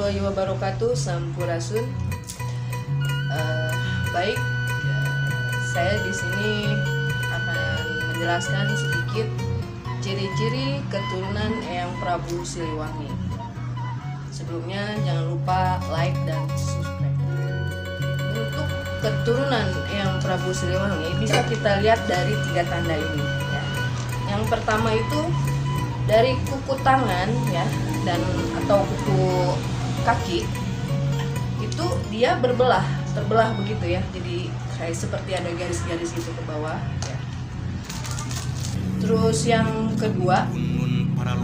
warahmatullahi wabarakatuh. Sampurasun. Baik, saya di sini akan menjelaskan sedikit ciri-ciri keturunan Eyang Prabu Siliwangi. Sebelumnya jangan lupa like dan subscribe. Untuk keturunan Eyang Prabu Siliwangi bisa kita lihat dari 3 tanda ini ya. Yang pertama itu dari kuku tangan ya, dan atau kuku kaki itu dia terbelah begitu ya, jadi kayak seperti ada garis-garis gitu ke bawah ya. Terus yang kedua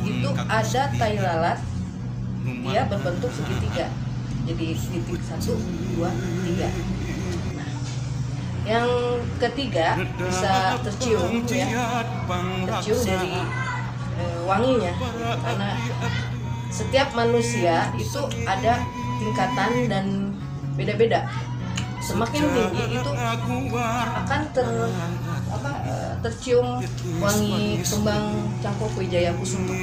itu ada tai lalat, dia berbentuk segitiga, jadi titik 1, 2, 3. Nah, yang ketiga bisa tercium ya, tercium dari wanginya, karena setiap manusia itu ada tingkatan dan beda-beda. Semakin tinggi itu akan tercium wangi kembang Cangkok Wijaya Kusuma.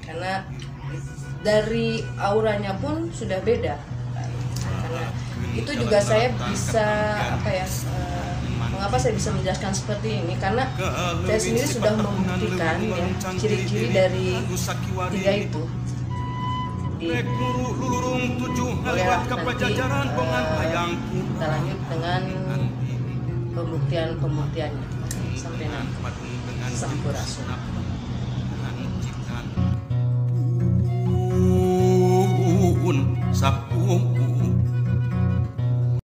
Karena dari auranya pun sudah beda. Karena itu juga saya bisa mengapa saya bisa menjelaskan seperti ini, karena saya sendiri sudah membuktikan ya, ciri-ciri dari 3 itu. Bolehlah nanti kita lanjut dengan pembuktiannya. Sampai nanti. Sampurasun.